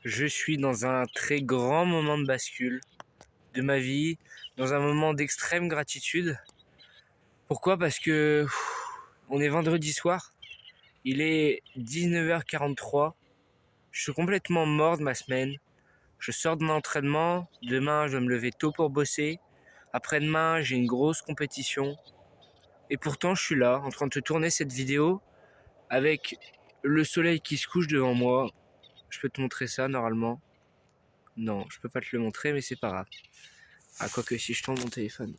Je suis dans un très grand moment de bascule de ma vie, dans un moment d'extrême gratitude. Pourquoi? Parce que on est vendredi soir, il est 19h43, je suis complètement mort de ma semaine. Je sors de mon entraînement, demain je vais me lever tôt pour bosser, après-demain j'ai une grosse compétition. Et pourtant je suis là, en train de te tourner cette vidéo, avec le soleil qui se couche devant moi. Je peux te montrer ça normalement. Non, je peux pas te le montrer, mais c'est pas grave. Ah, quoique si je tourne mon téléphone.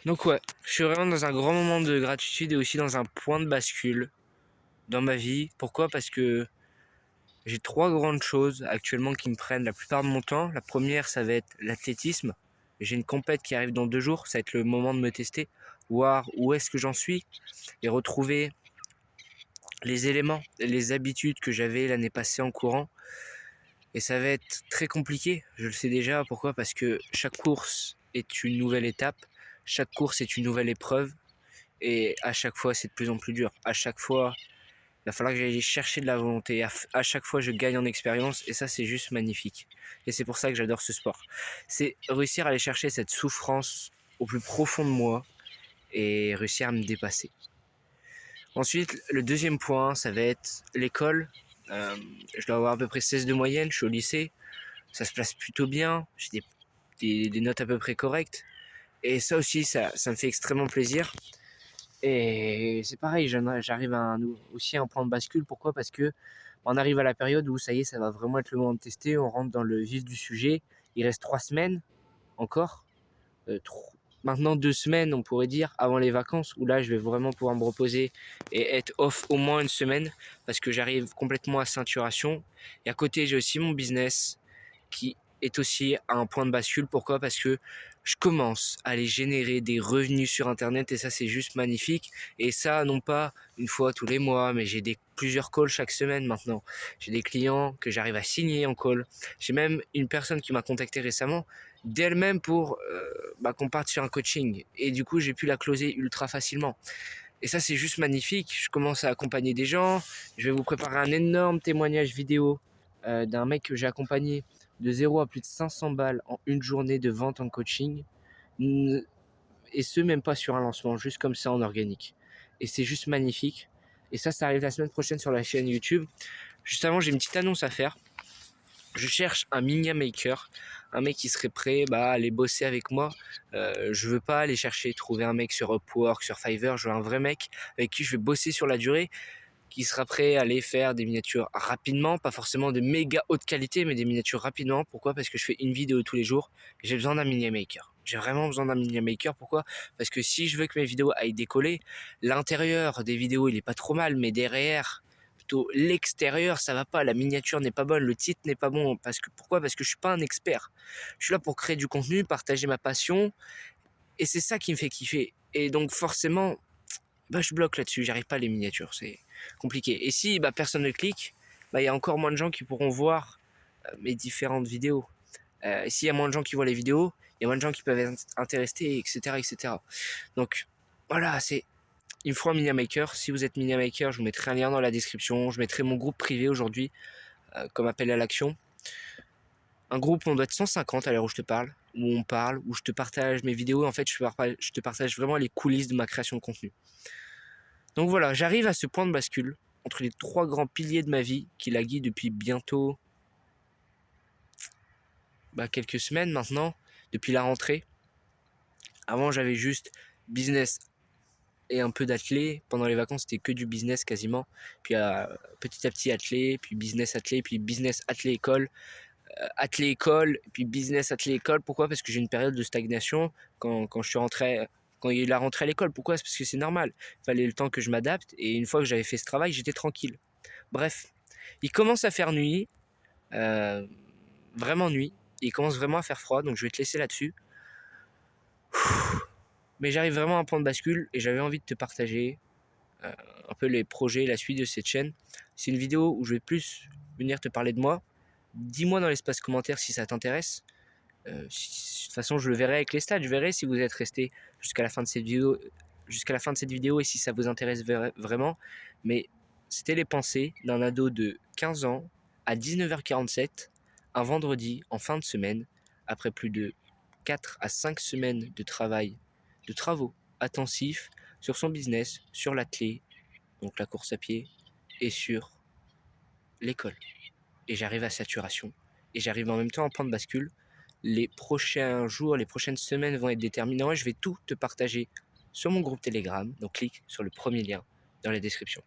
Donc ouais, je suis vraiment dans un grand moment de gratitude et aussi dans un point de bascule dans ma vie. Pourquoi? Parce que j'ai trois grandes choses actuellement qui me prennent la plupart de mon temps. La première, ça va être l'athlétisme. J'ai une compète qui arrive dans 2 jours, ça va être le moment de me tester, voir où est-ce que j'en suis et retrouver les éléments, les habitudes que j'avais l'année passée en courant. Et ça va être très compliqué, je le sais déjà. Pourquoi? Parce que chaque course est une nouvelle étape, chaque course est une nouvelle épreuve, et à chaque fois c'est de plus en plus dur. À chaque fois, il va falloir que j'aille chercher de la volonté. À chaque fois, je gagne en expérience, et ça, c'est juste magnifique. Et c'est pour ça que j'adore ce sport. C'est réussir à aller chercher cette souffrance au plus profond de moi et réussir à me dépasser. Ensuite, le deuxième point, ça va être l'école. Je dois avoir à peu près 16 de moyenne, je suis au lycée. Ça se place plutôt bien, j'ai des notes à peu près correctes. Et ça aussi, ça me fait extrêmement plaisir. Et c'est pareil, j'arrive aussi à un point de bascule. Pourquoi? Parce que on arrive à la période où ça y est, ça va vraiment être le moment de tester. On rentre dans le vif du sujet. Il reste 3 semaines encore. Euh, Maintenant 2 semaines, on pourrait dire, avant les vacances, où là, je vais vraiment pouvoir me reposer et être off au moins une semaine parce que j'arrive complètement à saturation. Et à côté, j'ai aussi mon business qui est aussi à un point de bascule. Pourquoi? Parce que je commence à aller générer des revenus sur Internet et ça, c'est juste magnifique. Et ça, non pas une fois tous les mois, mais j'ai plusieurs calls chaque semaine maintenant. J'ai des clients que j'arrive à signer en call. J'ai même une personne qui m'a contacté récemment d'elle-même pour qu'on parte sur un coaching. Et du coup, j'ai pu la closer ultra facilement. Et ça, c'est juste magnifique. Je commence à accompagner des gens. Je vais vous préparer un énorme témoignage vidéo d'un mec que j'ai accompagné de 0 à plus de 500 balles en une journée de vente en coaching. Et ce, même pas sur un lancement, juste comme ça en organique. Et c'est juste magnifique. Et ça arrive la semaine prochaine sur la chaîne YouTube. Juste avant, j'ai une petite annonce à faire. Je cherche un mini maker, un mec qui serait prêt à aller bosser avec moi. Je veux pas aller trouver un mec sur Upwork, sur Fiverr. Je veux un vrai mec avec qui je vais bosser sur la durée, qui sera prêt à aller faire des miniatures rapidement, pas forcément de méga haute qualité, mais des miniatures rapidement. Pourquoi? Parce que je fais une vidéo tous les jours. J'ai besoin d'un mini maker. J'ai vraiment besoin d'un mini maker. Pourquoi? Parce que si je veux que mes vidéos aillent décoller, l'intérieur des vidéos il est pas trop mal, mais derrière, plutôt l'extérieur, ça va pas. La miniature n'est pas bonne, le titre n'est pas bon. Pourquoi? Parce que je suis pas un expert. Je suis là pour créer du contenu, partager ma passion, et c'est ça qui me fait kiffer. Et donc forcément, je bloque là-dessus, j'arrive pas à les miniatures, c'est compliqué. Et si personne ne clique, il y a encore moins de gens qui pourront voir mes différentes vidéos. S'il y a moins de gens qui voient les vidéos, il y a moins de gens qui peuvent être intéressés, etc., etc. Donc voilà, il me faut un Mini Maker. Si vous êtes Mini Maker, je vous mettrai un lien dans la description. Je mettrai mon groupe privé aujourd'hui, comme appel à l'action. Un groupe où on doit être 150 à l'heure où je te parle, où je te partage mes vidéos. En fait, je te partage vraiment les coulisses de ma création de contenu. Donc voilà, j'arrive à ce point de bascule entre les trois grands piliers de ma vie qui la guident depuis bientôt quelques semaines maintenant, depuis la rentrée. Avant, j'avais juste business et un peu d'athlé. Pendant les vacances, c'était que du business quasiment. Puis petit à petit athlé, puis business athlé école, athlé école, puis business athlé école. Pourquoi? Parce que j'ai une période de stagnation quand je suis rentré. Quand il y a eu la rentrée à l'école. Pourquoi? C'est parce que c'est normal. Il fallait le temps que je m'adapte. Et une fois que j'avais fait ce travail, j'étais tranquille. Bref, il commence à faire nuit. Vraiment nuit. Il commence vraiment à faire froid. Donc je vais te laisser là-dessus. Mais j'arrive vraiment à un point de bascule. Et j'avais envie de te partager un peu les projets, la suite de cette chaîne. C'est une vidéo où je vais plus venir te parler de moi. Dis-moi dans l'espace commentaire si ça t'intéresse. De toute façon, je le verrai avec les stats. Je verrai si vous êtes resté jusqu'à la fin de cette vidéo. jusqu'à la fin de cette vidéo et si ça vous intéresse vraiment. Mais c'était les pensées d'un ado de 15 ans à 19h47, un vendredi en fin de semaine, après plus de 4 à 5 semaines de travaux intensifs sur son business, sur l'athlé, donc la course à pied, et sur l'école. Et j'arrive à saturation. Et j'arrive en même temps en point de bascule. Les prochains jours, les prochaines semaines vont être déterminants et je vais tout te partager sur mon groupe Telegram. Donc clique sur le premier lien dans la description.